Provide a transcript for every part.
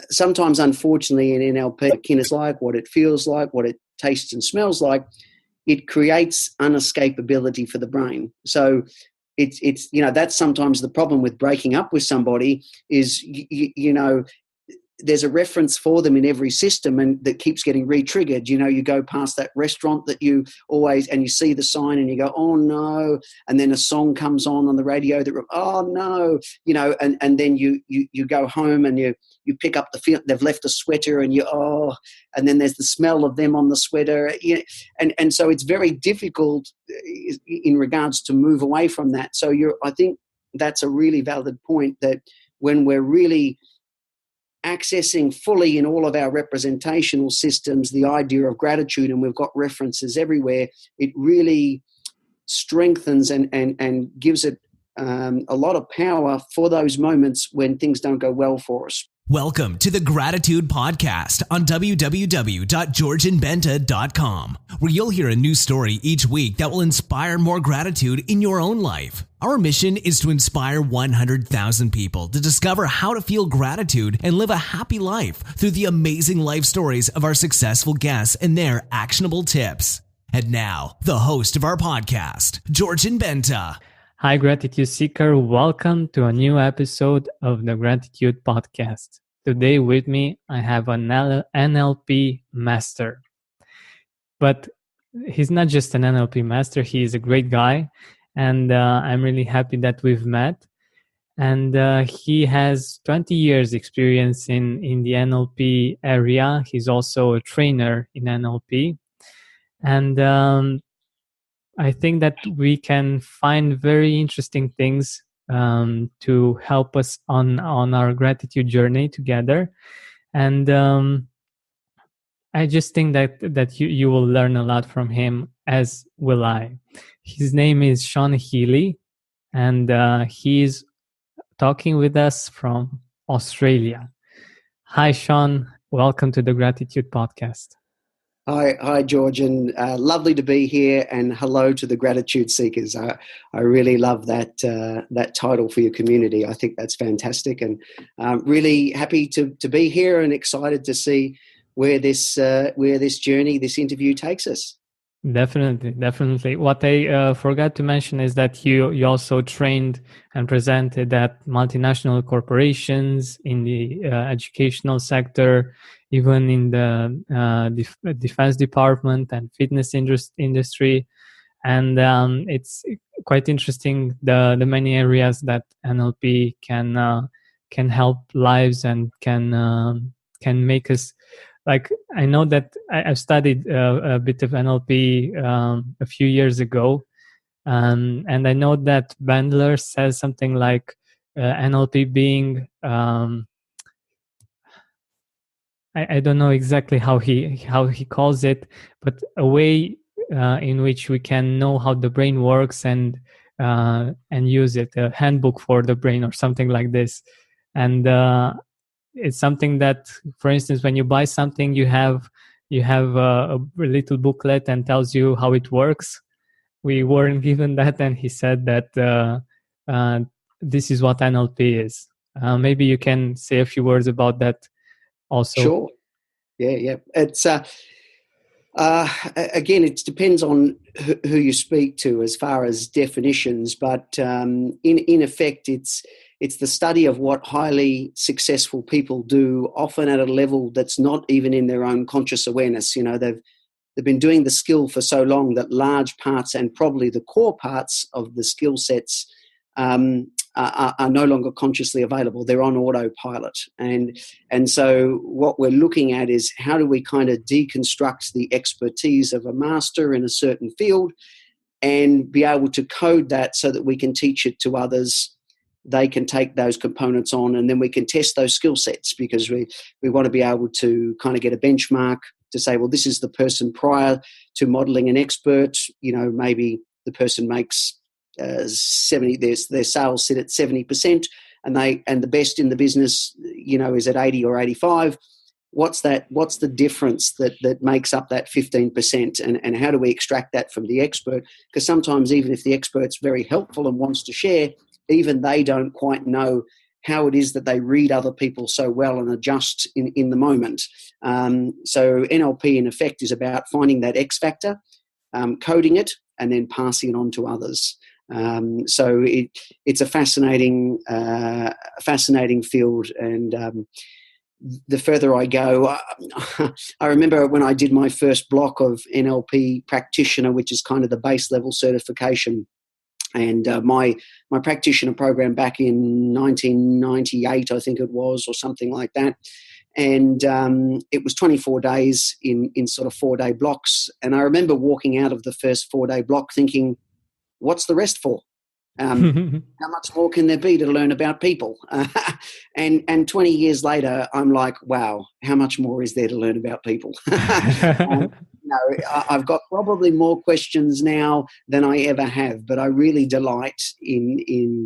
sometimes, unfortunately, in NLP, it's like what it feels like, what it tastes and smells like, it creates unescapability for the brain. So it's that's sometimes the problem with breaking up with somebody is, there's a reference for them in every system and that keeps getting re-triggered. You go past that restaurant that you always, and you see the sign and you go, oh no. And then a song comes on the radio that, oh no, and then you go home and you pick up the feel, they've left a sweater and and then there's the smell of them on the sweater. And so it's very difficult in regards to move away from that. So I think that's a really valid point, that when we're really accessing fully in all of our representational systems the idea of gratitude, and we've got references everywhere, it really strengthens and gives it a lot of power for those moments when things don't go well for us. Welcome to the Gratitude Podcast on www.georgianbenta.com, where you'll hear a new story each week that will inspire more gratitude in your own life. Our mission is to inspire 100,000 people to discover how to feel gratitude and live a happy life through the amazing life stories of our successful guests and their actionable tips. And now, the host of our podcast, Georgian Benta. Hi, Gratitude Seeker. Welcome to a new episode of the Gratitude Podcast. Today with me, I have an NLP master. But he's not just an NLP master, he is a great guy. And I'm really happy that we've met. And he has 20 years experience in the NLP area. He's also a trainer in NLP. And I think that we can find very interesting things to help us on our gratitude journey together. And I just think that you will learn a lot from him, as will I. His name is Healy, and he's talking with us from Australia. Hi, Sean. Welcome to the Gratitude Podcast. Hi, George, and lovely to be here. And hello to the Gratitude Seekers. I really love that title for your community. I think that's fantastic, and really happy to be here and excited to see where this journey, this interview takes us. Definitely. What I forgot to mention is that you also trained and presented at multinational corporations in the educational sector, even in the defense department and fitness industry. And it's quite interesting the many areas that NLP can help lives and can make us. Like, I know that I've studied a bit of NLP a few years ago, and I know that Bandler says something like NLP being, I don't know exactly how he calls it, but a way in which we can know how the brain works and use it, a handbook for the brain or something like this. And it's something that, for instance, when you buy something, you have a little booklet and tells you how it works. We weren't given that, and he said that this is what NLP is. Maybe you can say a few words about that also. Sure. Yeah. It's again, it depends on who you speak to as far as definitions, but in effect, it's the study of what highly successful people do, often at a level that's not even in their own conscious awareness. They've been doing the skill for so long that large parts, and probably the core parts of the skill sets, are no longer consciously available. They're on autopilot. And so what we're looking at is, how do we kind of deconstruct the expertise of a master in a certain field and be able to code that so that we can teach it to others. They can take those components on, and then we can test those skill sets, because we want to be able to kind of get a benchmark to say, well, this is the person prior to modeling an expert. Maybe the person makes 70, their sales sit at 70%, and the best in the business, is at 80 or 85. What's the difference that makes up that 15%, and how do we extract that from the expert? Because sometimes, even if the expert's very helpful and wants to share, even they don't quite know how it is that they read other people so well and adjust in the moment. So NLP, in effect, is about finding that X factor, coding it, and then passing it on to others. So it's a fascinating field, and the further I go, I remember when I did my first block of NLP practitioner, which is kind of the base level certification, and my practitioner program back in 1998, I think it was, or something like that. And it was 24 days in sort of 4-day blocks. And I remember walking out of the first 4-day block thinking, what's the rest for? How much more can there be to learn about people? And 20 years later, I'm like, wow, how much more is there to learn about people? I've got probably more questions now than I ever have, but I really delight in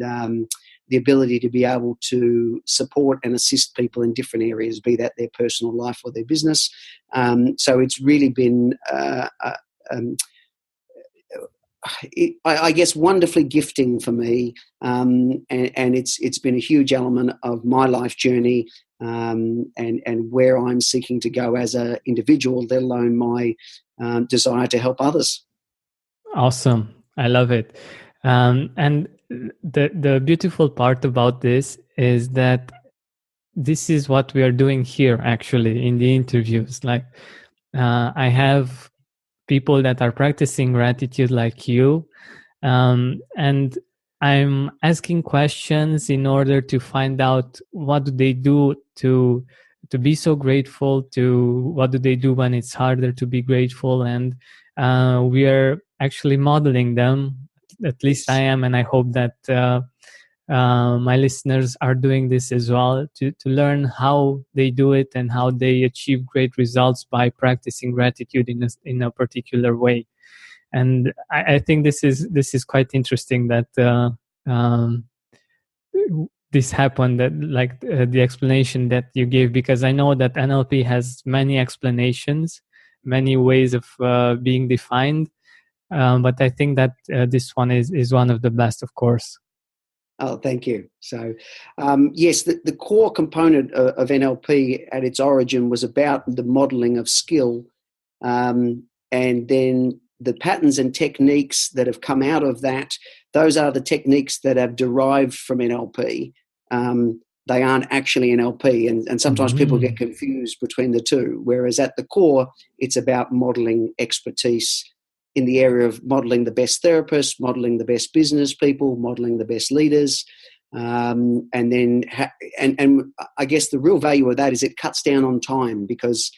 the ability to be able to support and assist people in different areas, be that their personal life or their business. So it's really been I guess wonderfully gifting for me, and it's been a huge element of my life journey, and where I'm seeking to go as an individual, let alone my desire to help others. Awesome, I love it. And the beautiful part about this is that this is what we are doing here, actually, in the interviews. Like, I have people that are practicing gratitude like you, and I'm asking questions in order to find out what do they do to be so grateful, to what do they do when it's harder to be grateful, and we are actually modeling them. At least I am, and I hope that my listeners are doing this as well, to learn how they do it and how they achieve great results by practicing gratitude in a particular way. And I think this is quite interesting that this happened, that like the explanation that you gave, because I know that NLP has many explanations, many ways of being defined, but I think that this one is one of the best, of course. Oh, thank you. So, yes, the core component of NLP at its origin was about the modeling of skill, and then the patterns and techniques that have come out of that, those are the techniques that have derived from NLP. They aren't actually NLP, and sometimes people get confused between the two, whereas at the core, it's about modeling expertise in the area of modeling the best therapists, modeling the best business people, modeling the best leaders. And I guess the real value of that is it cuts down on time, because,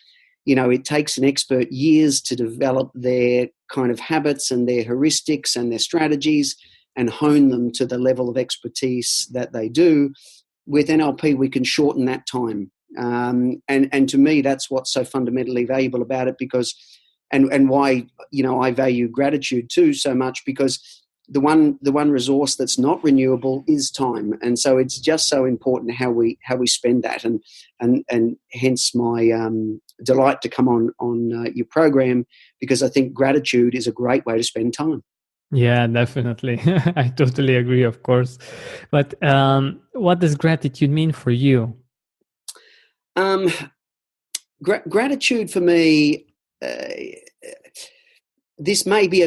it takes an expert years to develop their kind of habits and their heuristics and their strategies and hone them to the level of expertise that they do. With NLP, we can shorten that time. And to me, that's what's so fundamentally valuable about it, because and why I value gratitude too so much, because the one resource that's not renewable is time, and so it's just so important how we spend that, and hence my delight to come on your program, because I think gratitude is a great way to spend time. Yeah, definitely. I totally agree, of course. But what does gratitude mean for you? Gratitude for me, this may be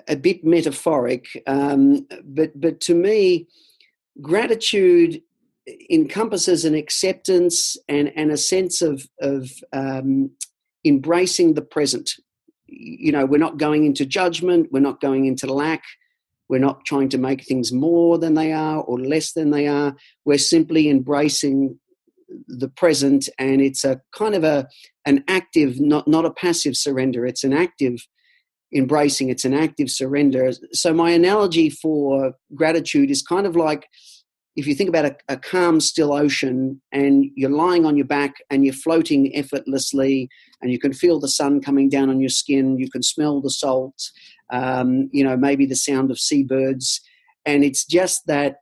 a bit metaphoric, but to me, gratitude encompasses an acceptance and a sense of embracing the present. We're not going into judgment, we're not going into lack, we're not trying to make things more than they are or less than they are. We're simply embracing the present, and it's a kind of an active, not a passive surrender. It's an active embracing, it's an active surrender. So my analogy for gratitude is kind of like, if you think about a calm, still ocean, and you're lying on your back and you're floating effortlessly, and you can feel the sun coming down on your skin, you can smell the salt, maybe the sound of seabirds, and it's just that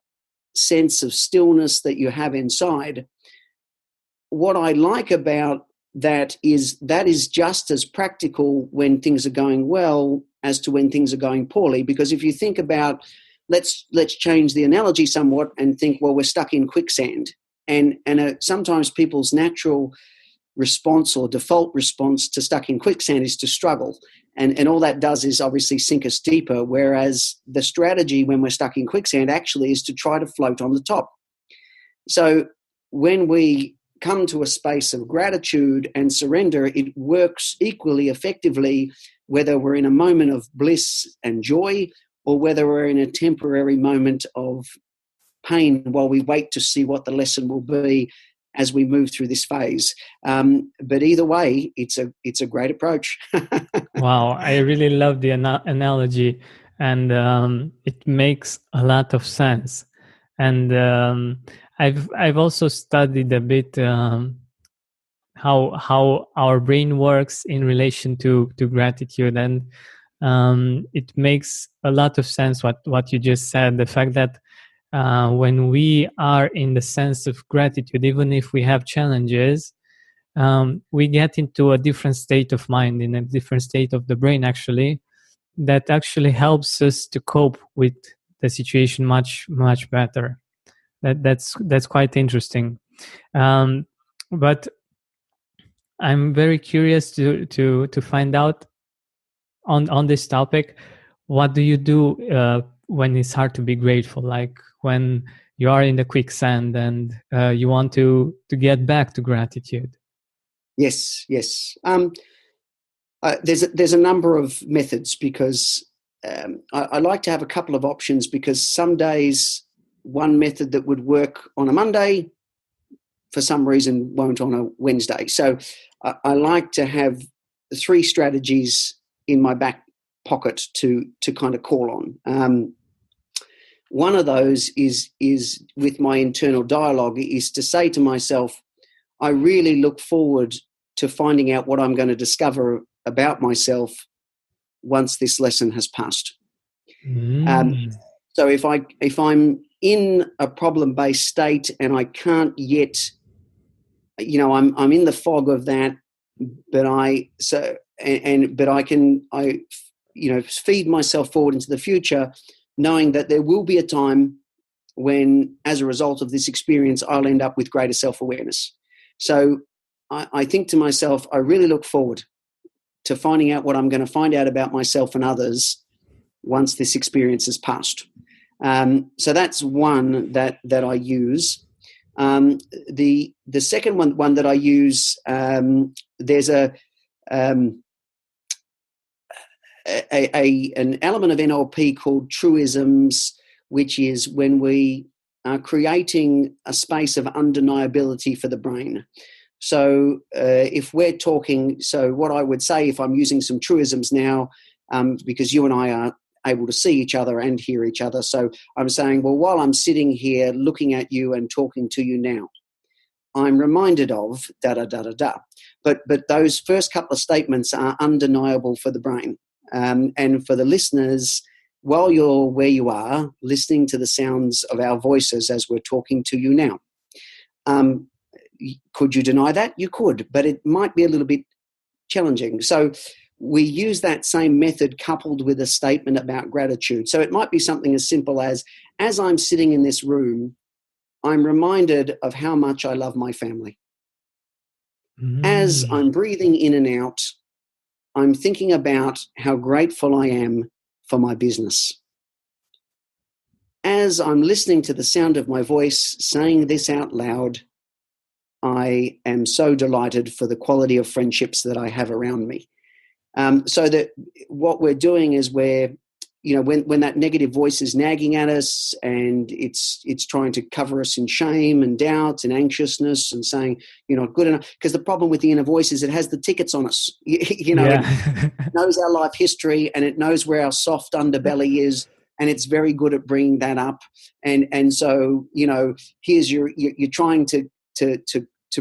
sense of stillness that you have inside. What I like about that is just as practical when things are going well as to when things are going poorly, because if you think about let's change the analogy somewhat and think, well, we're stuck in quicksand. And sometimes people's natural response or default response to stuck in quicksand is to struggle. And all that does is obviously sink us deeper, whereas the strategy when we're stuck in quicksand actually is to try to float on the top. So when we come to a space of gratitude and surrender, it works equally effectively whether we're in a moment of bliss and joy or whether we're in a temporary moment of pain while we wait to see what the lesson will be as we move through this phase. But either way, it's a great approach. Wow, I really love the analogy, and it makes a lot of sense. And I've also studied a bit how our brain works in relation to gratitude, and it makes a lot of sense what you just said. The fact that when we are in the sense of gratitude, even if we have challenges, we get into a different state of mind, in a different state of the brain, actually, that actually helps us to cope with the situation much, much better. That's quite interesting. But I'm very curious to find out on this topic. What do you do when it's hard to be grateful? Like when you are in the quicksand and you want to get back to gratitude? Yes. There's a number of methods because I like to have a couple of options, because some days one method that would work on a Monday for some reason won't on a Wednesday. So I like to have 3 strategies in my back pocket to kind of call on. One of those is with my internal dialogue, is to say to myself, I really look forward to finding out what I'm going to discover about myself once this lesson has passed. So if I'm in a problem-based state and I can't yet, I'm in the fog of that, but I can feed myself forward into the future, knowing that there will be a time when, as a result of this experience, I'll end up with greater self-awareness. So I think to myself, I really look forward to finding out what I'm going to find out about myself and others once this experience has passed. So that's one that I use. The second one that I use, there's an element of NLP called truisms, which is when we are creating a space of undeniability for the brain. So if we're talking, so what I would say, if I'm using some truisms now, because you and I are able to see each other and hear each other. So I'm saying, well, while I'm sitting here looking at you and talking to you now, I'm reminded of da-da-da-da-da. But those first couple of statements are undeniable for the brain. And for the listeners, while you're where you are, listening to the sounds of our voices as we're talking to you now, could you deny that? You could, but it might be a little bit challenging. So we use that same method coupled with a statement about gratitude. So it might be something as simple as I'm sitting in this room, I'm reminded of how much I love my family. As I'm breathing in and out, I'm thinking about how grateful I am for my business. As I'm listening to the sound of my voice saying this out loud, I am so delighted for the quality of friendships that I have around me. So that what we're doing is when that negative voice is nagging at us and it's trying to cover us in shame and doubt and anxiousness and saying you're not good enough, because the problem with the inner voice is it has the tickets on us. It knows our life history and it knows where our soft underbelly is, and it's very good at bringing that up. And so here's you're trying to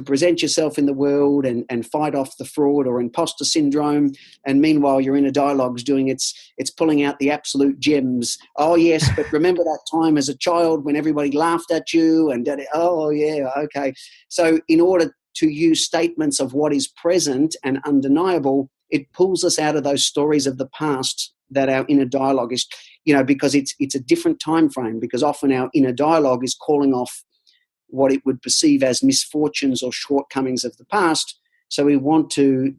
present yourself in the world and fight off the fraud or imposter syndrome, and meanwhile you're in a dialogue's doing it's pulling out the absolute gems. Oh yes, but remember that time as a child when everybody laughed at you and oh yeah, okay. So in order to use statements of what is present and undeniable, it pulls us out of those stories of the past that our inner dialogue is, because it's a different time frame, because often our inner dialogue is calling off what it would perceive as misfortunes or shortcomings of the past. So we want to,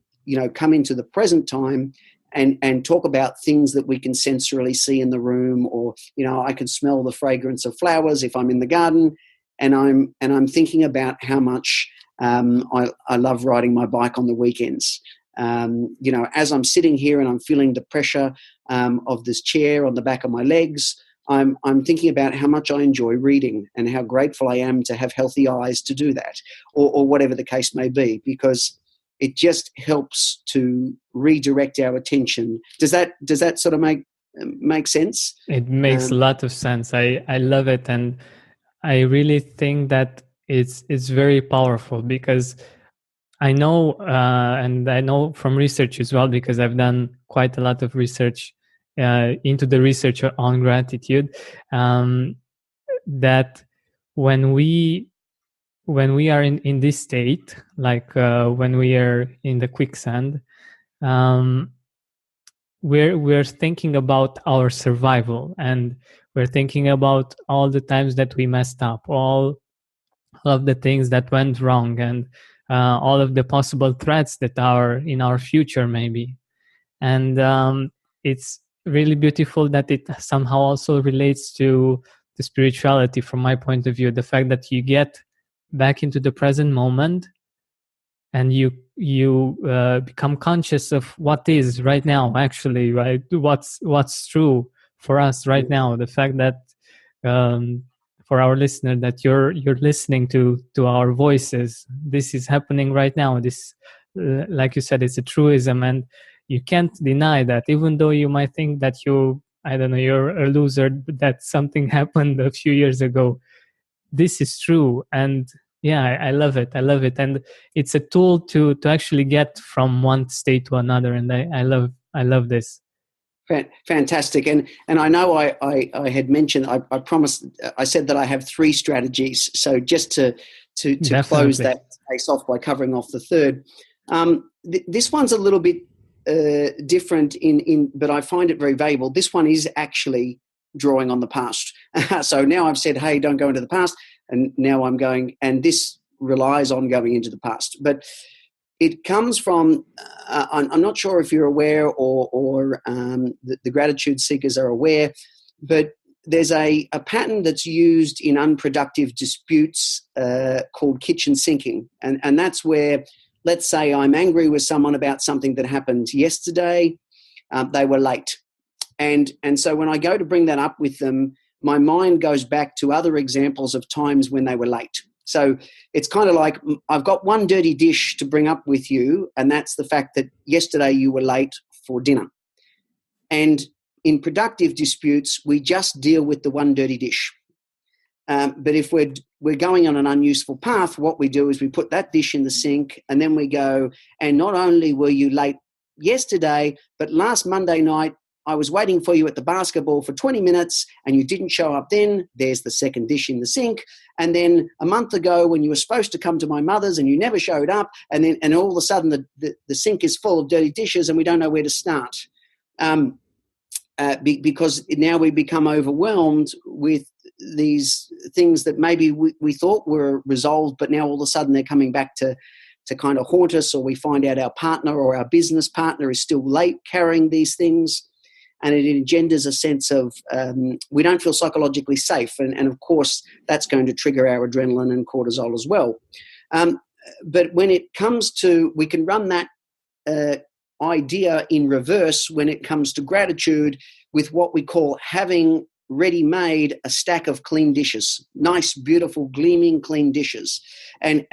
come into the present time and talk about things that we can sensorily see in the room, or, I can smell the fragrance of flowers if I'm in the garden, and I'm thinking about how much I love riding my bike on the weekends. As I'm sitting here and I'm feeling the pressure of this chair on the back of my legs, I'm thinking about how much I enjoy reading and how grateful I am to have healthy eyes to do that, or whatever the case may be, because it just helps to redirect our attention. Does that sort of make sense? It makes a lot of sense. I love it, and I really think that it's very powerful, because I know, and I know from research as well, because I've done quite a lot of research into the research on gratitude, that when we are in this state, like when we are in the quicksand, we're thinking about our survival, and we're thinking about all the times that we messed up, all of the things that went wrong, and all of the possible threats that are in our future maybe. And it's really beautiful that it somehow also relates to the spirituality from my point of view, the fact that you get back into the present moment and you become conscious of what is right now, actually, right? What's true for us right now. The fact that for our listener, that you're listening to our voices, this is happening right now. This, like you said, it's a truism, and you can't deny that, even though you might think that you're a loser, that something happened a few years ago. This is true, and yeah, I love it. And it's a tool to actually get from one state to another, and I love this. Fantastic. And I know I had mentioned, I promised, I said that I have 3 strategies. So just to close that case off by covering off the third, this one's a little bit different but I find it very valuable. This one is actually drawing on the past. So now I've said, hey, don't go into the past. And now I'm going, and this relies on going into the past. But it comes from, I'm not sure if you're aware or the gratitude seekers are aware, but there's a pattern that's used in unproductive disputes called kitchen sinking. And that's where, let's say I'm angry with someone about something that happened yesterday. They were late. And so when I go to bring that up with them, my mind goes back to other examples of times when they were late. So it's kind of like, I've got one dirty dish to bring up with you, and that's the fact that yesterday you were late for dinner. And in productive disputes, we just deal with the one dirty dish. But if we're going on an unuseful path, what we do is we put that dish in the sink, and then we go, and not only were you late yesterday, but last Monday night, I was waiting for you at the basketball for 20 minutes and you didn't show up then. There's the second dish in the sink. And then a month ago when you were supposed to come to my mother's and you never showed up, and all of a sudden the sink is full of dirty dishes and we don't know where to start. Because now we become overwhelmed with these things that maybe we thought were resolved, but now all of a sudden they're coming back to kind of haunt us, or we find out our partner or our business partner is still late carrying these things. And it engenders a sense of we don't feel psychologically safe. And of course, that's going to trigger our adrenaline and cortisol as well. But when it comes to, we can run that idea in reverse when it comes to gratitude with what we call having ready-made a stack of clean dishes, nice, beautiful, gleaming, clean dishes. And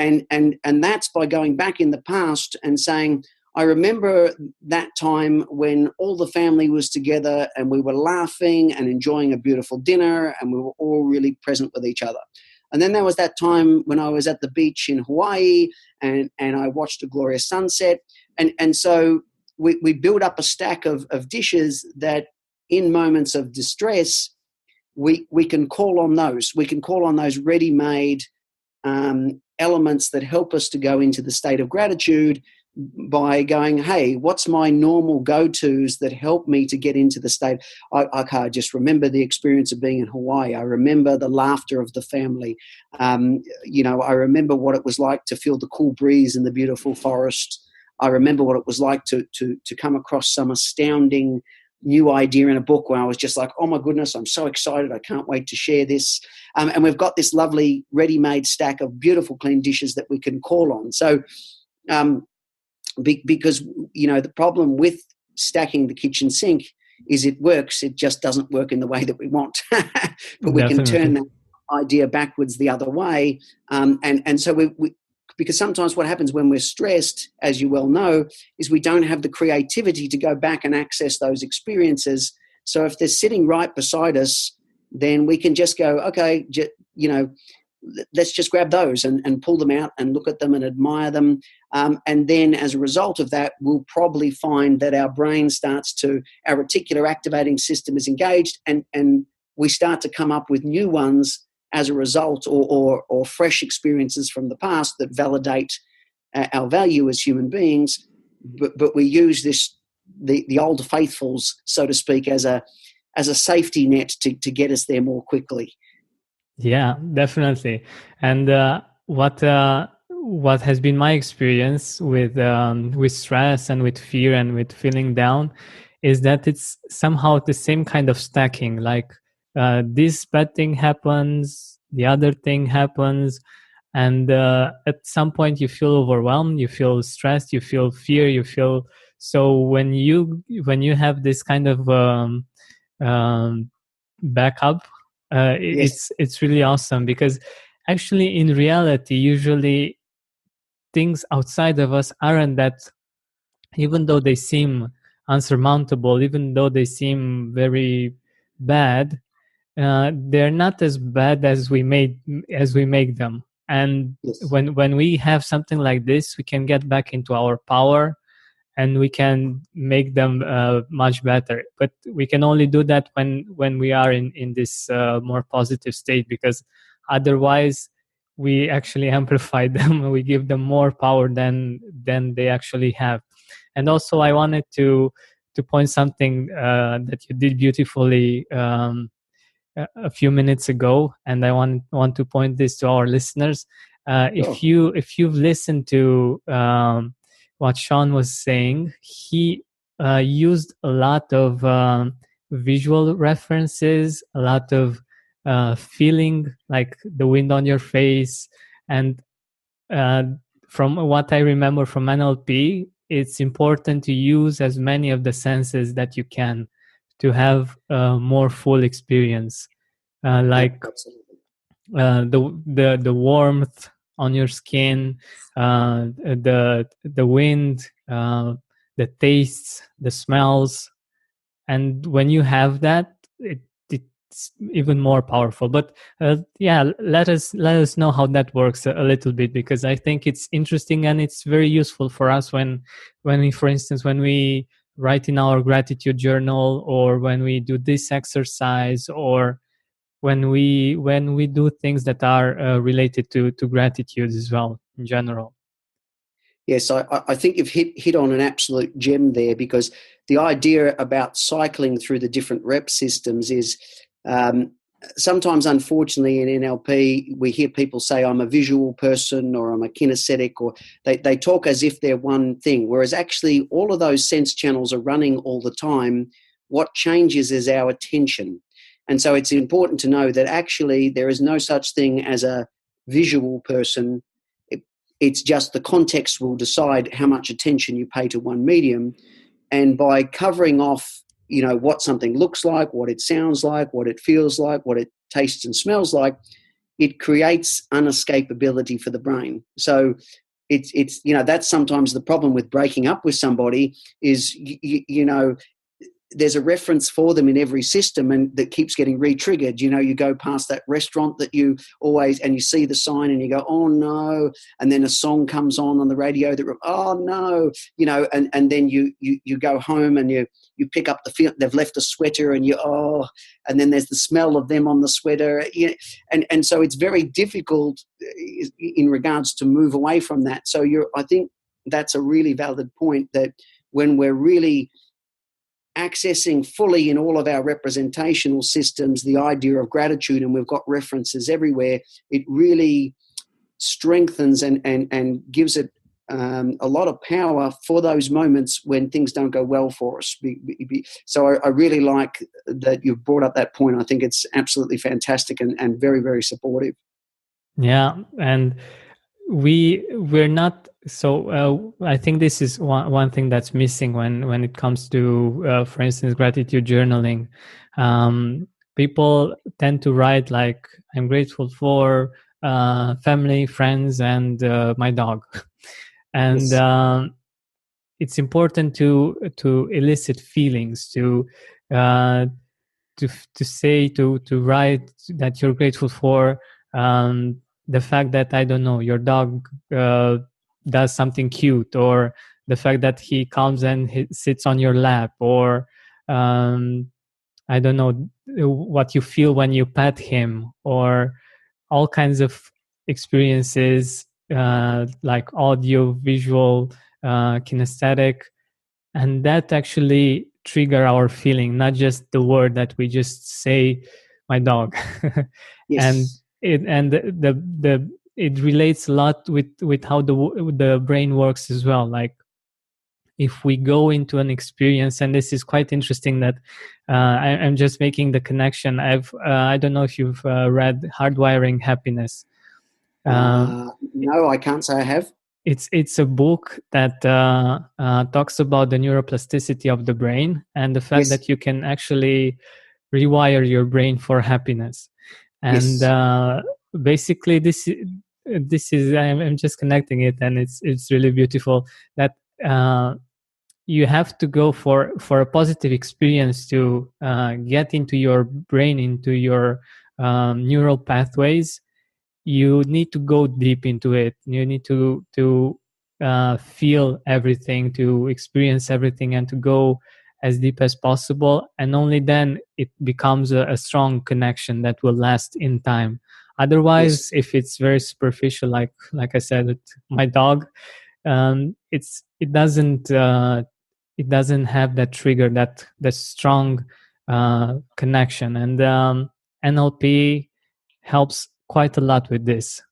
that's by going back in the past and saying, I remember that time when all the family was together and we were laughing and enjoying a beautiful dinner and we were all really present with each other. And then there was that time when I was at the beach in Hawaii and I watched a glorious sunset. And so we build up a stack of dishes that in moments of distress, we can call on those. We can call on those ready-made elements that help us to go into the state of gratitude. by going, hey, what's my normal go-tos that help me to get into the state? I just remember the experience of being in Hawaii. I remember the laughter of the family. I remember what it was like to feel the cool breeze in the beautiful forest. I remember what it was like to come across some astounding new idea in a book where I was just like, oh my goodness, I'm so excited. I can't wait to share this. And we've got this lovely ready-made stack of beautiful clean dishes that we can call on. So, because the problem with stacking the kitchen sink is it works, it just doesn't work in the way that we want. But we can turn that idea backwards the other way, and so we because sometimes what happens when we're stressed, as you well know, is we don't have the creativity to go back and access those experiences. So if they're sitting right beside us, then we can just go, okay, let's just grab those and pull them out and look at them and admire them. And then as a result of that, we'll probably find that our brain our reticular activating system is engaged, and we start to come up with new ones as a result, or fresh experiences from the past that validate our value as human beings. But we use the old faithfuls, so to speak, as a safety net to get us there more quickly. Yeah, definitely. And what has been my experience with stress and with fear and with feeling down is that it's somehow the same kind of stacking. Like this bad thing happens, the other thing happens, and at some point you feel overwhelmed, you feel stressed, you feel fear, you feel. So when you have this kind of backup. Yes. It's really awesome, because actually in reality usually things outside of us aren't that, even though they seem unsurmountable, even though they seem very bad, they're not as bad as we make them. And Yes. when we have something like this, we can get back into our power and we can make them much better. But we can only do that when we are in this more positive state, because otherwise we actually amplify them. We give them more power than they actually have. And also I wanted to point something that you did beautifully a few minutes ago, and I want to point this to our listeners. Sure. If you've listened to what Sean was saying, he used a lot of visual references, a lot of feeling, like the wind on your face. And from what I remember from NLP, it's important to use as many of the senses that you can to have a more full experience, like the warmth on your skin, the wind, the tastes, the smells, and when you have that, it's even more powerful. But let us know how that works a little bit, because I think it's interesting and it's very useful for us when we, for instance, when we write in our gratitude journal, or when we do this exercise, or when we do things that are related to gratitude as well in general. Yes, I think you've hit on an absolute gem there, because the idea about cycling through the different rep systems is sometimes, unfortunately, in NLP, we hear people say, I'm a visual person, or I'm a kinesthetic, or they talk as if they're one thing, whereas actually all of those sense channels are running all the time. What changes is our attention. And so it's important to know that actually there is no such thing as a visual person. It's just the context will decide how much attention you pay to one medium. And by covering off, what something looks like, what it sounds like, what it feels like, what it tastes and smells like, it creates unescapability for the brain. So it's that's sometimes the problem with breaking up with somebody is, there's a reference for them in every system, and that keeps getting re-triggered. You go past that restaurant that you always, and you see the sign and you go, oh no, and then a song comes on the radio that, oh no, and then you go home and you pick up they've left a sweater, and and then there's the smell of them on the sweater, and so it's very difficult in regards to move away from that. So I think that's a really valid point, that when we're really accessing fully in all of our representational systems the idea of gratitude, and we've got references everywhere, it really strengthens and gives it a lot of power for those moments when things don't go well for us. So I really like that you've brought up that point. I think it's absolutely fantastic and very, very supportive. Yeah, and we're not so. I think this is one thing that's missing when it comes to, for instance, gratitude journaling. People tend to write like, "I'm grateful for family, friends, and my dog," and Yes. it's important to elicit feelings, uh, to write that you're grateful for the fact that, I don't know, your dog does something cute, or the fact that he comes and he sits on your lap, or I don't know, what you feel when you pet him, or all kinds of experiences, like audio, visual, kinesthetic, and that actually trigger our feeling, not just the word that we just say, my dog. And Yes. it relates a lot with how the brain works as well. Like, if we go into an experience, and this is quite interesting, that I'm just making the connection. I don't know if you've read Hardwiring Happiness. No, I can't say I have. It's a book that talks about the neuroplasticity of the brain, and the fact Yes. that you can actually rewire your brain for happiness. And Yes. basically, this is I'm just connecting it, and it's really beautiful that you have to go for a positive experience to get into your brain, into your neural pathways. You need to go deep into it. You need to feel everything, to experience everything, and to go as deep as possible. And only then it becomes a strong connection that will last in time. Yes. Otherwise, if it's very superficial, like I said with my dog, it doesn't have that trigger, that strong connection. And NLP helps quite a lot with this.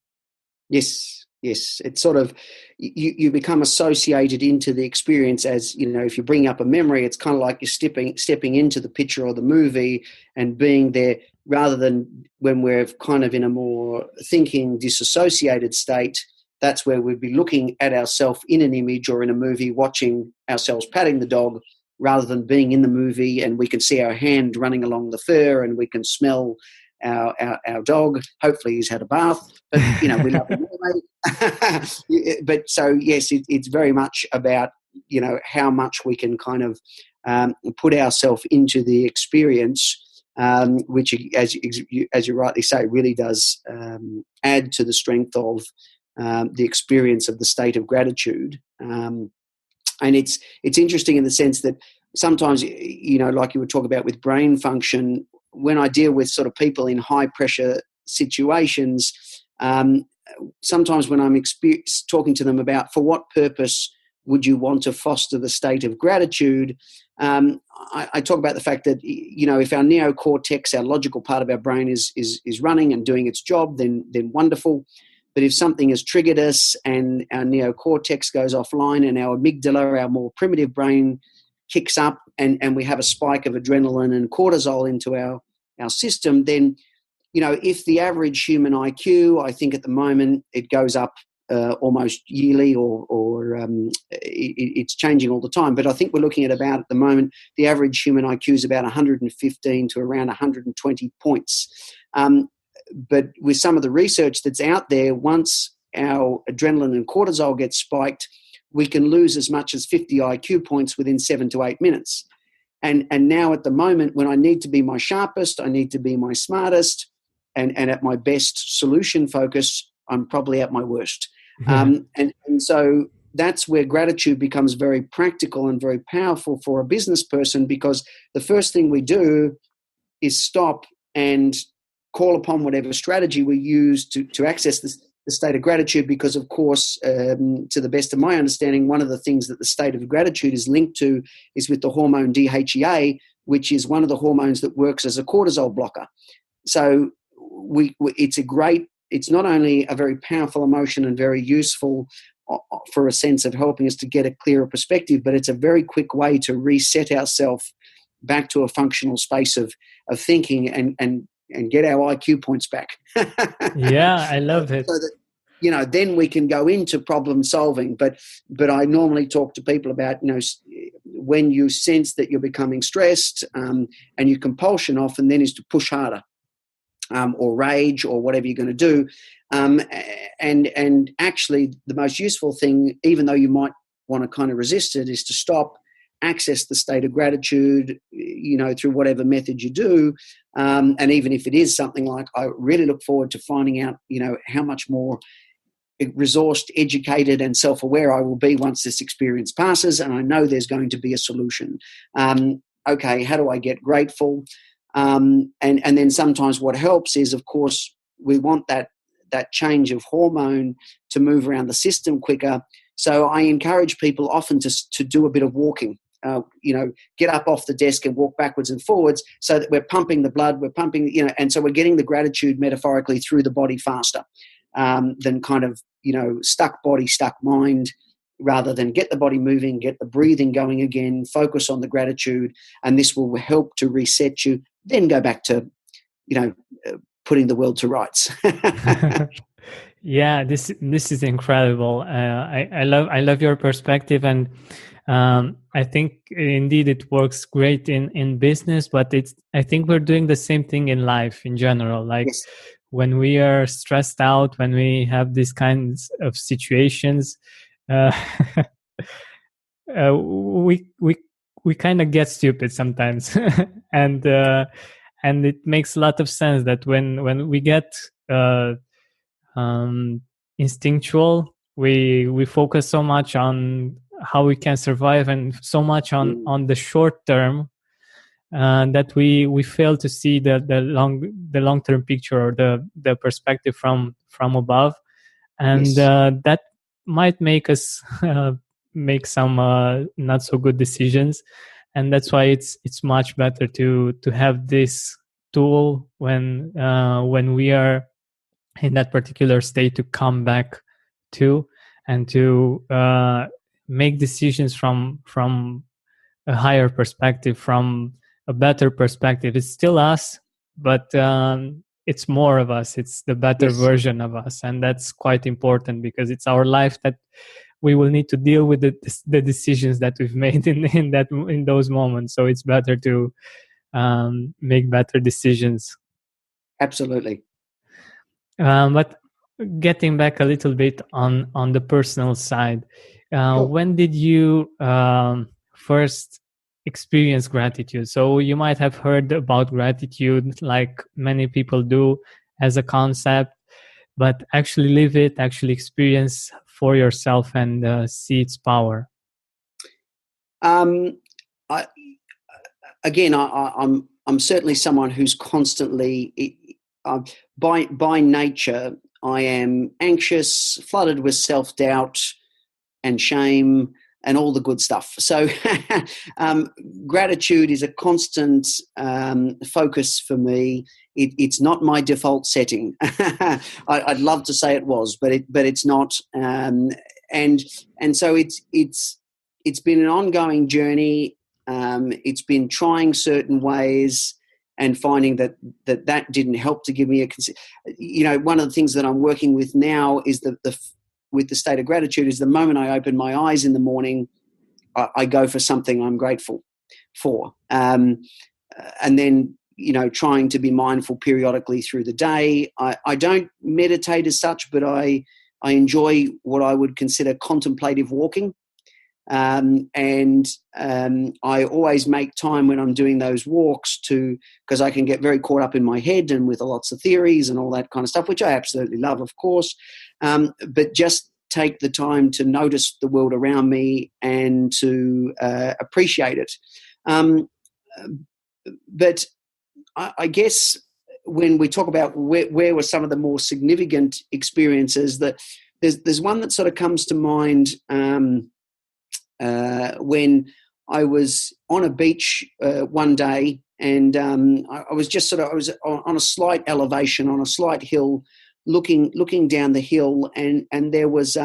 Yes, yes. It's sort of, you become associated into the experience, as you know. If you bring up a memory, it's kind of like you're stepping into the picture or the movie and being there, rather than when we're kind of in a more thinking, disassociated state. That's where we'd be looking at ourselves in an image or in a movie, watching ourselves patting the dog, rather than being in the movie, and we can see our hand running along the fur, and we can smell our dog. Hopefully he's had a bath, but you know, we love him anyway. But so yes, it's very much about, you know, how much we can kind of put ourselves into the experience, which, as you rightly say, really does add to the strength of the experience of the state of gratitude. And it's interesting in the sense that sometimes, you know, like you were talking about with brain function, when I deal with sort of people in high pressure situations, sometimes when I'm talking to them about for what purpose would you want to foster the state of gratitude, I talk about the fact that, you know, if our neocortex, our logical part of our brain, is running and doing its job, then wonderful. But if something has triggered us and our neocortex goes offline and our amygdala, our more primitive brain, kicks up, and we have a spike of adrenaline and cortisol into our system, then, you know, if the average human IQ, I think at the moment it goes up almost yearly, or it's changing all the time. But I think we're looking at about, at the moment, the average human IQ is about 115 to around 120 points. But with some of the research that's out there, once our adrenaline and cortisol get spiked, we can lose as much as 50 IQ points within 7 to 8 minutes. And now at the moment, when I need to be my sharpest, I need to be my smartest, and at my best solution focus, I'm probably at my worst. Yeah. And so that's where gratitude becomes very practical and very powerful for a business person, because the first thing we do is stop and call upon whatever strategy we use to access the the state of gratitude because, of course, to the best of my understanding, one of the things that the state of gratitude is linked to is with the hormone DHEA, which is one of the hormones that works as a cortisol blocker. So it's not only a very powerful emotion and very useful for a sense of helping us to get a clearer perspective, but it's a very quick way to reset ourselves back to a functional space of thinking and get our IQ points back. Yeah, I love it. So that, then we can go into problem solving. But I normally talk to people about, when you sense that you're becoming stressed, and your compulsion often then is to push harder, or rage, or whatever you're going to do. And actually the most useful thing, even though you might want to kind of resist it, is to stop, access the state of gratitude, through whatever method you do. And even if it is something like, I really look forward to finding out, how much more resourced, educated, and self-aware I will be once this experience passes, and I know there's going to be a solution. Okay, how do I get grateful? And then sometimes what helps is, of course, we want that change of hormone to move around the system quicker. So I encourage people often to do a bit of walking. Get up off the desk and walk backwards and forwards so that we're pumping the blood, we're pumping, and so we're getting the gratitude metaphorically through the body faster, than kind of, stuck body, stuck mind, rather than get the body moving, get the breathing going again, focus on the gratitude, and this will help to reset you, then go back to, putting the world to rights. Yeah, this is incredible. I love your perspective, and I think indeed it works great in business, but I think we're doing the same thing in life in general. Like, yes. When we are stressed out, when we have these kinds of situations, we kind of get stupid sometimes, and it makes a lot of sense that when we get instinctual, we focus so much on how we can survive and so much on the short term, that we fail to see the long-term picture, or the perspective from above, and yes. That might make us make some not so good decisions, and that's why it's much better to have this tool when we are in that particular state, to come back to, and to make decisions from a higher perspective, from a better perspective. It's still us, but it's more of us. It's the better yes. version of us, and that's quite important, because it's our life that we will need to deal with the decisions that we've made in those moments. So it's better to make better decisions. Absolutely. But getting back a little bit on the personal side, sure. When did you first experience gratitude? So you might have heard about gratitude, like many people do, as a concept, but actually live it, actually experience for yourself, and see its power. I'm certainly someone who's constantly, by nature, I am anxious, flooded with self-doubt and shame and all the good stuff. So gratitude is a constant focus for me. It's not my default setting. I'd love to say it was, but it's not. And so it's been an ongoing journey. It's been trying certain ways and finding that didn't help to give me one of the things that I'm working with now is with the state of gratitude is the moment I open my eyes in the morning, I go for something I'm grateful for. And then, trying to be mindful periodically through the day. I don't meditate as such, but I enjoy what I would consider contemplative walking. And I always make time when I'm doing those walks because I can get very caught up in my head and with lots of theories and all that kind of stuff, which I absolutely love, of course. But just take the time to notice the world around me and to appreciate it. But I guess when we talk about where were some of the more significant experiences, that there's one that sort of comes to mind when I was on a beach one day, and I was on a slight elevation, on a slight hill, looking down the hill, and there was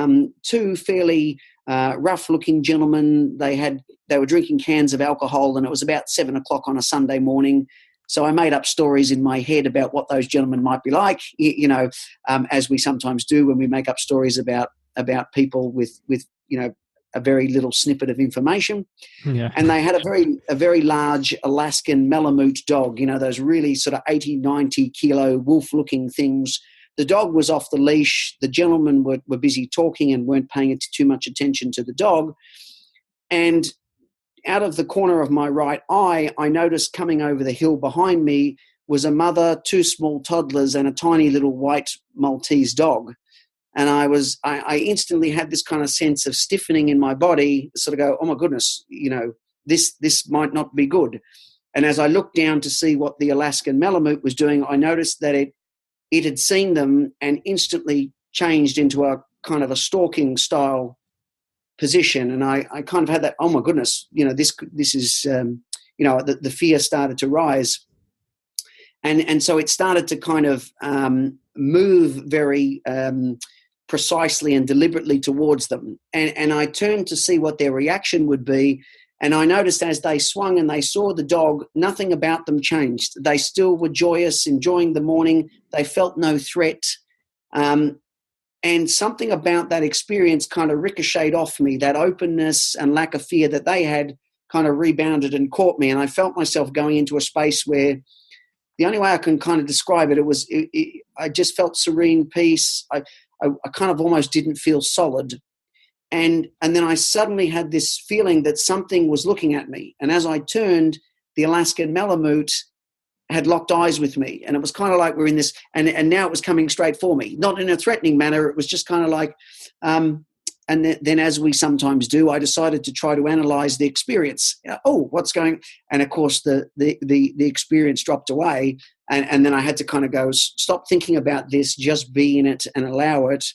two fairly rough-looking gentlemen. They were drinking cans of alcohol, and it was about 7 o'clock on a Sunday morning. So I made up stories in my head about what those gentlemen might be like, as we sometimes do when we make up stories about people with a very little snippet of information. Yeah. And they had a very large Alaskan Malamute dog, those really sort of 80, 90 kilo wolf-looking things. The dog was off the leash. The gentlemen were busy talking and weren't paying too much attention to the dog. And out of the corner of my right eye, I noticed coming over the hill behind me was a mother, two small toddlers, and a tiny little white Maltese dog. And I instantly had this kind of sense of stiffening in my body, sort of go, oh my goodness, this might not be good. And as I looked down to see what the Alaskan Malamute was doing, I noticed that it had seen them and instantly changed into a kind of a stalking style position. And I kind of had that, oh my goodness, this is, the fear started to rise. And so it started to kind of move very precisely and deliberately towards them. And I turned to see what their reaction would be. And I noticed as they swung and they saw the dog, nothing about them changed. They still were joyous, enjoying the morning. They felt no threat. And something about that experience kind of ricocheted off me. That openness and lack of fear that they had kind of rebounded and caught me. And I felt myself going into a space where the only way I can kind of describe it, I just felt serene peace. I kind of almost didn't feel solid. And then I suddenly had this feeling that something was looking at me. And as I turned, the Alaskan Malamute had locked eyes with me. And it was kind of like we're in this, and now it was coming straight for me, not in a threatening manner. It was just kind of like, and then as we sometimes do, I decided to try to analyze the experience. What's going? And of course, the experience dropped away. And then I had to kind of go, stop thinking about this, just be in it and allow it.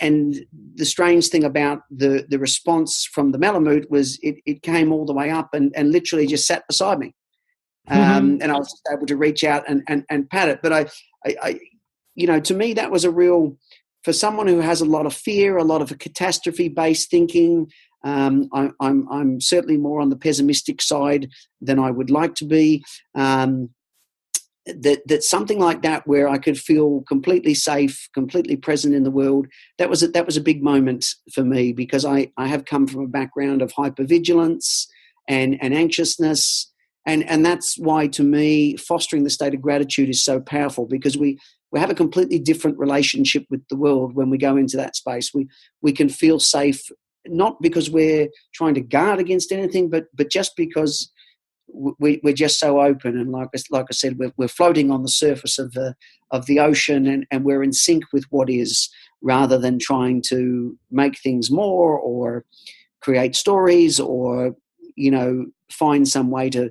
And the strange thing about the response from the Malamute was it came all the way up and literally just sat beside me. And I was just able to reach out and pat it. But I to me, that was a real, for someone who has a lot of fear, a lot of catastrophe-based thinking. I'm certainly more on the pessimistic side than I would like to be. That something like that, where I could feel completely safe, completely present in the world, that was a big moment for me, because I have come from a background of hypervigilance and anxiousness. And that's why, to me, fostering the state of gratitude is so powerful, because we have a completely different relationship with the world when we go into that space. We can feel safe, not because we're trying to guard against anything, but just because we're just so open. And like I said, we're floating on the surface of the ocean, and we're in sync with what is, rather than trying to make things more or create stories or find some way to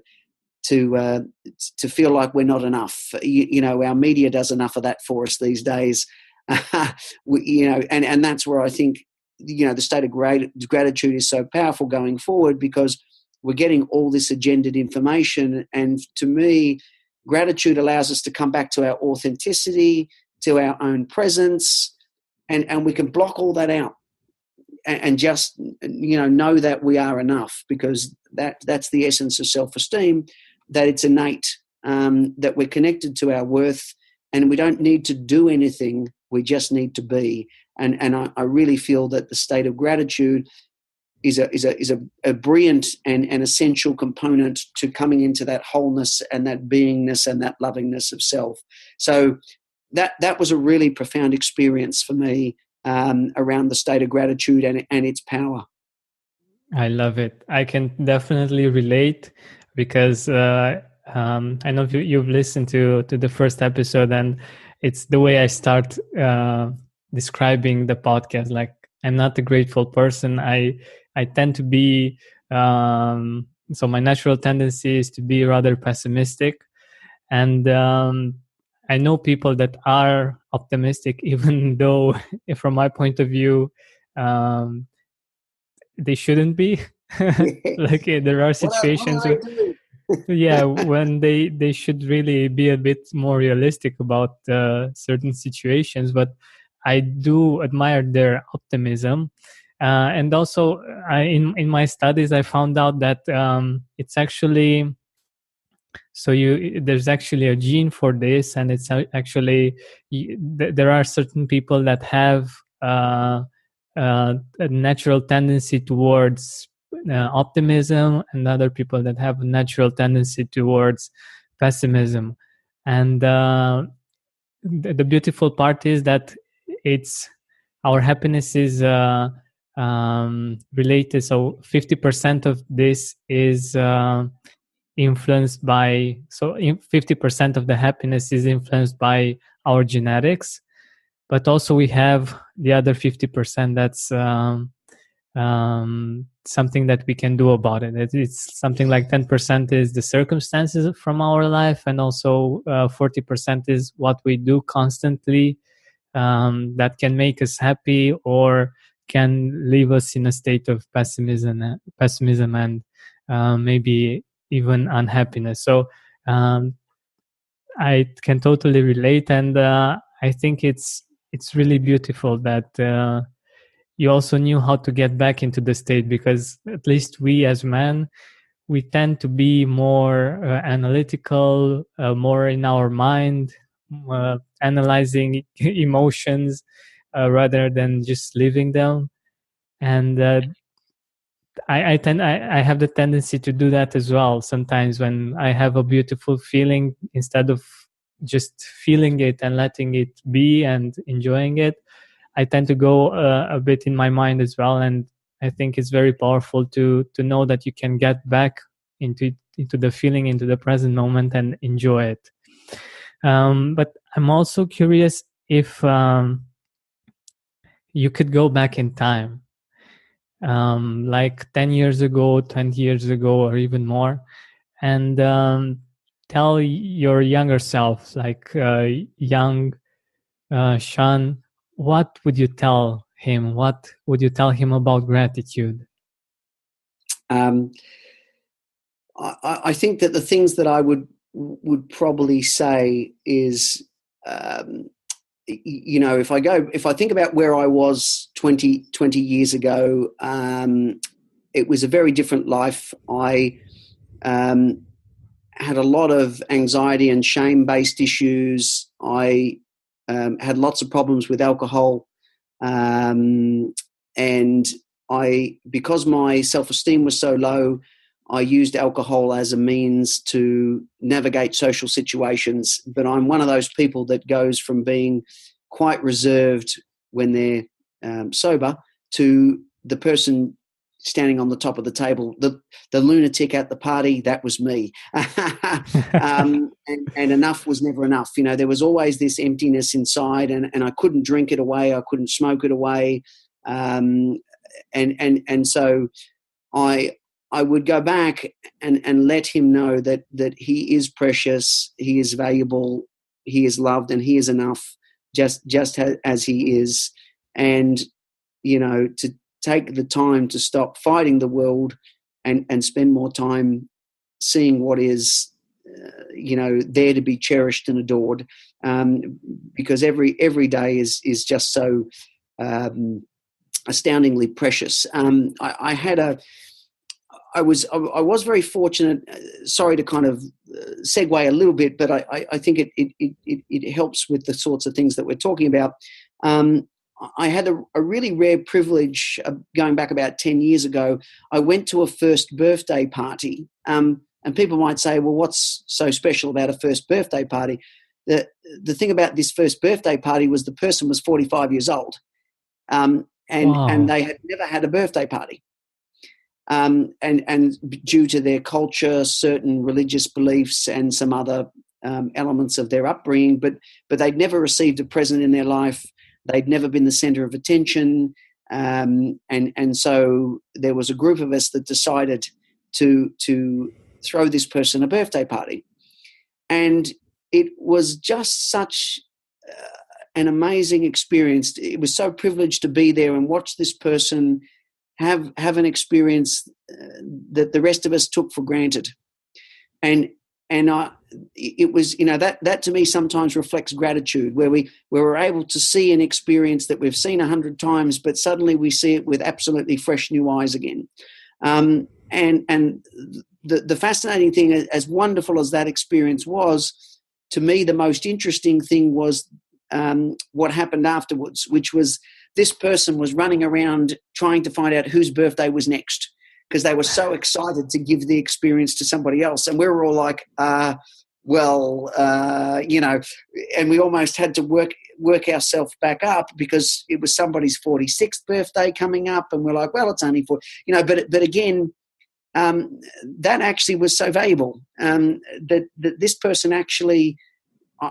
feel like we're not enough. Our media does enough of that for us these days. And that's where I think the state of gratitude is so powerful going forward, because we're getting all this agendaed information. And to me, gratitude allows us to come back to our authenticity, to our own presence, and we can block all that out and just know that we are enough, because that's the essence of self-esteem, that it's innate, that we're connected to our worth, and we don't need to do anything, we just need to be. And I really feel that the state of gratitude is a brilliant and essential component to coming into that wholeness and that beingness and that lovingness of self. So that was a really profound experience for me around the state of gratitude and its power. I love it. I can definitely relate, because I know you've listened to the first episode, and it's the way I start describing the podcast. Like, I'm not a grateful person. I tend to be, so my natural tendency is to be rather pessimistic. And I know people that are optimistic, even though, from my point of view, they shouldn't be. Like there are What situations are where, they doing? yeah, when they should really be a bit more realistic about certain situations. But I do admire their optimism. And also, in my studies, I found out that it's actually, so there's actually a gene for this, and it's actually there are certain people that have a natural tendency towards optimism, and other people that have a natural tendency towards pessimism. And the beautiful part is that it's our happiness is related. So 50% of this is influenced by, 50% of the happiness is influenced by our genetics, but also we have the other 50% that's something that we can do about it. It's something like 10% is the circumstances from our life, and also 40% is what we do constantly that can make us happy or can leave us in a state of pessimism and maybe even unhappiness. So I can totally relate, and I think it's really beautiful that you also knew how to get back into the state, because at least we as men, we tend to be more analytical, more in our mind, analyzing emotions rather than just living them. And I have the tendency to do that as well. Sometimes when I have a beautiful feeling, instead of just feeling it and letting it be and enjoying it, I tend to go a bit in my mind as well. And I think it's very powerful to know that you can get back into the feeling, into the present moment, and enjoy it. But I'm also curious if you could go back in time, like 10 years ago, 20 years ago, or even more, and tell your younger self, like young Sean, what would you tell him? What would you tell him about gratitude? I think that the things that I would probably say is, if I think about where I was 20 years ago, it was a very different life. I had a lot of anxiety and shame-based issues. I had lots of problems with alcohol, and because my self-esteem was so low, I used alcohol as a means to navigate social situations. But I'm one of those people that goes from being quite reserved when they're sober to the person standing on the top of the table, the lunatic at the party. That was me. And enough was never enough. There was always this emptiness inside, and I couldn't drink it away. I couldn't smoke it away. And so I would go back and let him know that he is precious, he is valuable, he is loved, and he is enough just as he is. And, to take the time to stop fighting the world and spend more time seeing what is, there to be cherished and adored. Because every day is just so astoundingly precious. I was very fortunate. Sorry to kind of segue a little bit, but I think it helps with the sorts of things that we're talking about. I had a really rare privilege going back about 10 years ago. I went to a first birthday party, and people might say, well, what's so special about a first birthday party? The thing about this first birthday party was the person was 45 years old, and they had never had a birthday party. And due to their culture, certain religious beliefs, and some other elements of their upbringing, but they'd never received a present in their life. They'd never been the center of attention, and so there was a group of us that decided to throw this person a birthday party. And it was just such an amazing experience. It was so privileged to be there and watch this person have an experience that the rest of us took for granted. And it was, that to me sometimes reflects gratitude, where we're able to see an experience that we've seen 100 times, but suddenly we see it with absolutely fresh new eyes again. And the fascinating thing, as wonderful as that experience was, to me the most interesting thing was what happened afterwards, which was this person was running around trying to find out whose birthday was next, because they were so excited to give the experience to somebody else. And we were all like, and we almost had to work ourselves back up because it was somebody's 46th birthday coming up. And we're like, well, it's only but again, that actually was so valuable, that this person actually,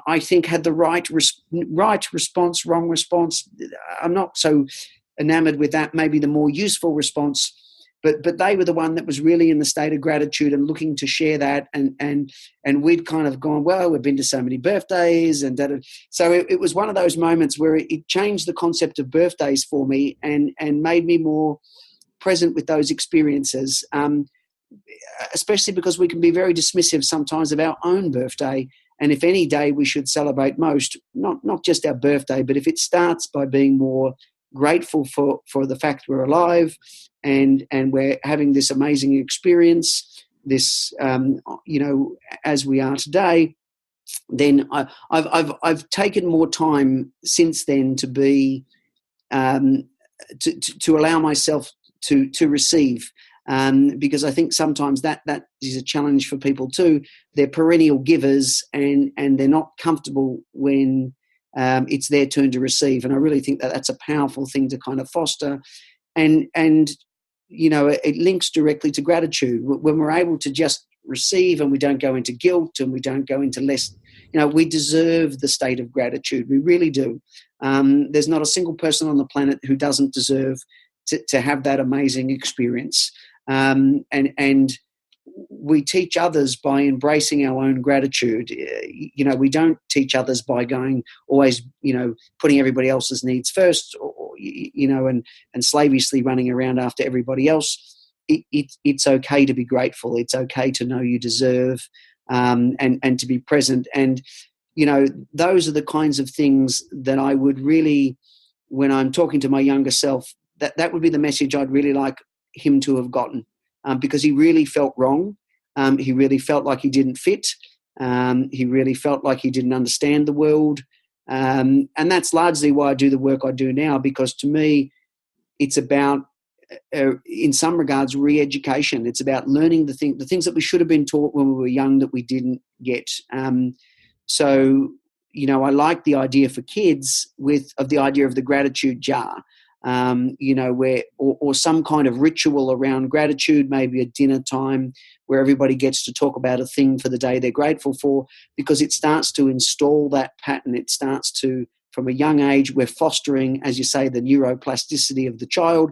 I think, had the right response, wrong response. I'm not so enamored with that, maybe the more useful response. But they were the one that was really in the state of gratitude and looking to share that, and we'd kind of gone, well, we've been to so many birthdays, and so it was one of those moments where it changed the concept of birthdays for me and made me more present with those experiences, especially because we can be very dismissive sometimes of our own birthday. And if any day we should celebrate most, not just our birthday, but if it starts by being more grateful for the fact we're alive and we're having this amazing experience, this as we are today, then I've taken more time since then to be to allow myself to receive, because I think sometimes that is a challenge for people too. They're perennial givers and they're not comfortable when it's their turn to receive. And I really think that that's a powerful thing to kind of foster. And it links directly to gratitude. When we're able to just receive and we don't go into guilt and we don't go into less, we deserve the state of gratitude. We really do. There's not a single person on the planet who doesn't deserve to have that amazing experience. And we teach others by embracing our own gratitude. We don't teach others by going always, putting everybody else's needs first, and slavishly running around after everybody else. It's okay to be grateful. It's okay to know you deserve, and to be present. And, those are the kinds of things that I would really, when I'm talking to my younger self, that would be the message I'd really like him to have gotten. Because he really felt wrong. He really felt like he didn't fit. He really felt like he didn't understand the world. And that's largely why I do the work I do now, because to me, it's about, in some regards, re-education. It's about learning the things that we should have been taught when we were young that we didn't get. So, I like the idea for kids of the idea of the gratitude jar. Where or some kind of ritual around gratitude, maybe a dinner time where everybody gets to talk about a thing for the day they're grateful for, because it starts to install that pattern. It starts to, from a young age, we're fostering, as you say, the neuroplasticity of the child,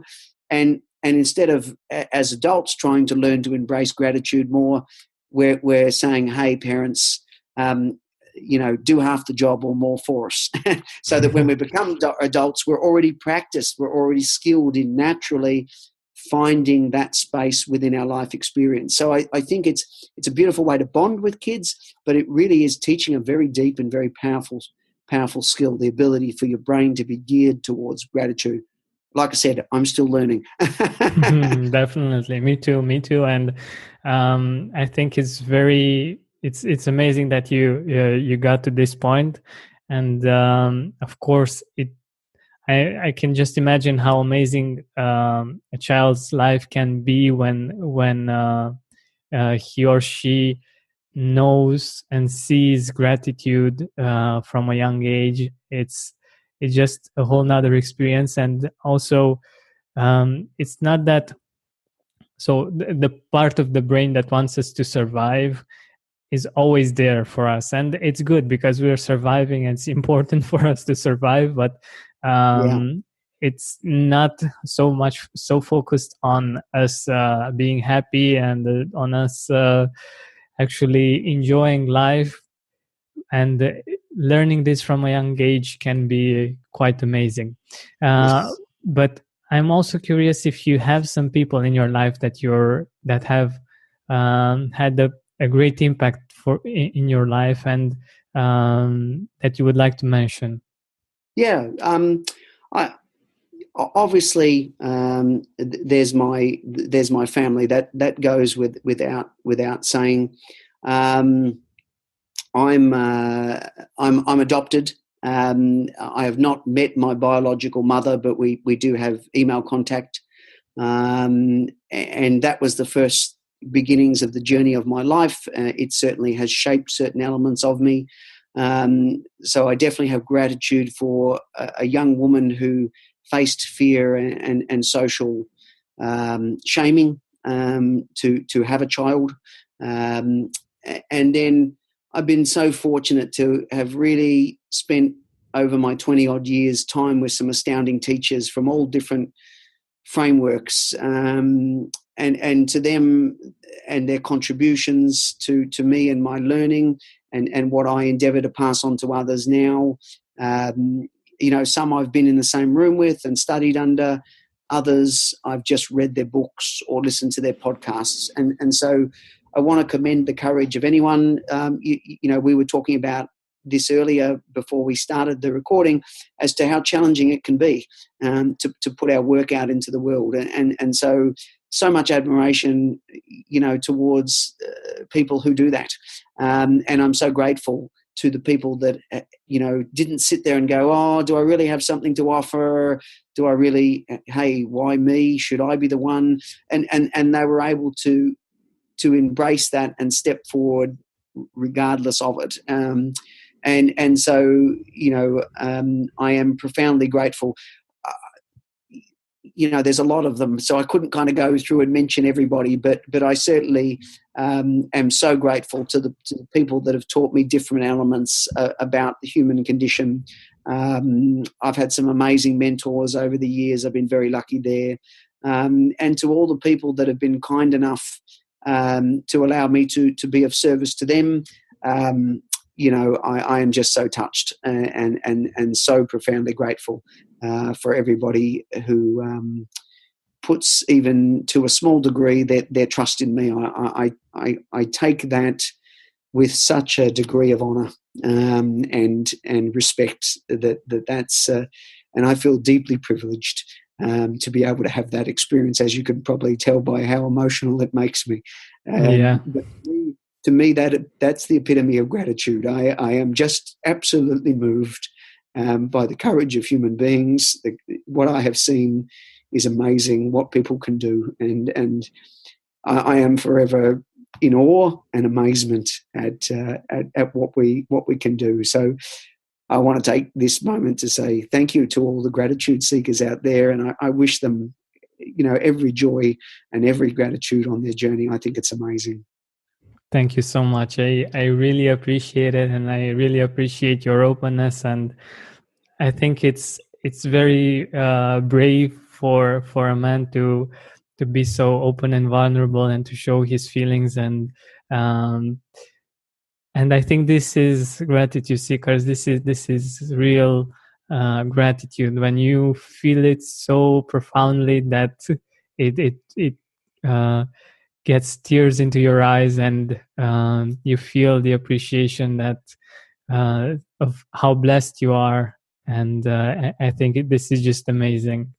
and instead of as adults trying to learn to embrace gratitude more, we're saying, hey, parents, do half the job or more for us, so that when we become adults, we're already practiced, we're already skilled in naturally finding that space within our life experience. So I think it's a beautiful way to bond with kids, but it really is teaching a very deep and very powerful skill, the ability for your brain to be geared towards gratitude. Like I said, I'm still learning. Definitely. Me too. And I think it's it's amazing that you got to this point. And of course, I can just imagine how amazing a child's life can be when he or she knows and sees gratitude from a young age. It's just a whole nother experience. And also, it's not that. So the part of the brain that wants us to survive is always there for us, and it's good because we're surviving and it's important for us to survive, but it's not so focused on us being happy and on us actually enjoying life and learning this from a young age can be quite amazing. Yes. But I'm also curious if you have some people in your life that have had a great impact in your life, and that you would like to mention. Yeah. I obviously there's my family that goes without saying. I'm adopted. I have not met my biological mother, but we do have email contact, and that was the first beginnings of the journey of my life. It certainly has shaped certain elements of me. So I definitely have gratitude for a young woman who faced fear and social shaming to have a child, and then I've been so fortunate to have really spent over my 20-odd years time with some astounding teachers from all different frameworks, and to them and their contributions to me and my learning and what I endeavour to pass on to others now. Some I've been in the same room with and studied under. Others I've just read their books or listened to their podcasts. And so I want to commend the courage of anyone. We were talking about this earlier before we started the recording as to how challenging it can be to put our work out into the world. And so much admiration, towards people who do that. And I'm so grateful to the people that, didn't sit there and go, oh, do I really have something to offer? Do I really, hey, why me? Should I be the one? And they were able to embrace that and step forward regardless of it. And so, I am profoundly grateful. There's a lot of them, so I couldn't kind of go through and mention everybody, but I certainly am so grateful to the people that have taught me different elements about the human condition. I've had some amazing mentors over the years. I've been very lucky there. And to all the people that have been kind enough to allow me to be of service to them, I am just so touched and so profoundly grateful for everybody who puts, even to a small degree, their trust in me. I take that with such a degree of honour and respect that's and I feel deeply privileged to be able to have that experience, as you can probably tell by how emotional it makes me. Yeah. But to me, that's the epitome of gratitude. I am just absolutely moved by the courage of human beings. What I have seen is amazing, what people can do. And I am forever in awe and amazement at what we can do. So I want to take this moment to say thank you to all the gratitude seekers out there, and I wish them, every joy and every gratitude on their journey. I think it's amazing. Thank you so much. I really appreciate it, and I really appreciate your openness. And I think it's very brave for a man to be so open and vulnerable and to show his feelings. And I think this is gratitude seekers. This is real gratitude when you feel it so profoundly that it gets tears into your eyes, and you feel the appreciation that of how blessed you are. And I think this is just amazing.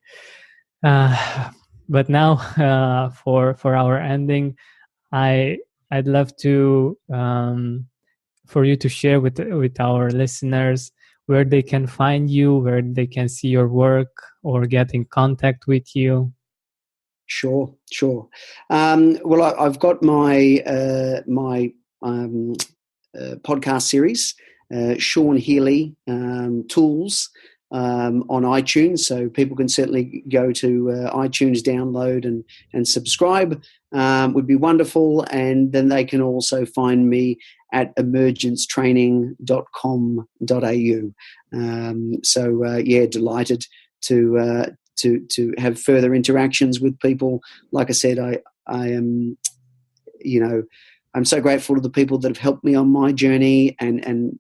But now for our ending, I'd love to for you to share with our listeners where they can find you, where they can see your work or get in contact with you. Sure. Well, I've got my podcast series, Sean Healy Tools, on iTunes, so people can certainly go to iTunes, download and subscribe. Would be wonderful. And then they can also find me at emergencetraining.com.au. Delighted to have further interactions with people. Like I said, I am, I'm so grateful to the people that have helped me on my journey, and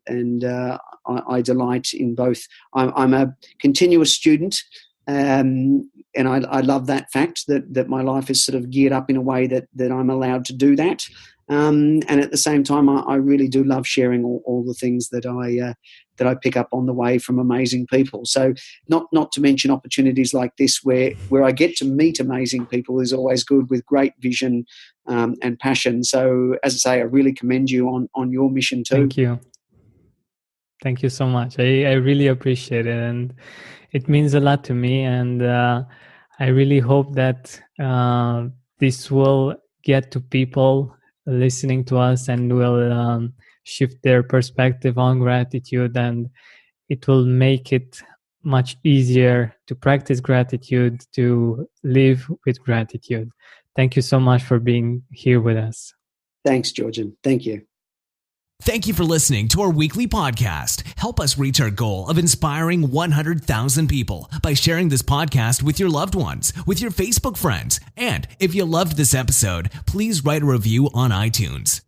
I delight in both. I'm a continuous student, and I love that fact that my life is sort of geared up in a way that I'm allowed to do that. And at the same time, I really do love sharing all the things that I pick up on the way from amazing people. So not to mention opportunities like this where I get to meet amazing people is always good, with great vision and passion. So as I say, I really commend you on your mission too. Thank you. Thank you so much. I really appreciate it, and it means a lot to me. And I really hope that this will get to people listening to us and will shift their perspective on gratitude, and it will make it much easier to practice gratitude, to live with gratitude. Thank you so much for being here with us. Thanks, Georgian. Thank you. Thank you for listening to our weekly podcast. Help us reach our goal of inspiring 100,000 people by sharing this podcast with your loved ones, with your Facebook friends. And if you loved this episode, please write a review on iTunes.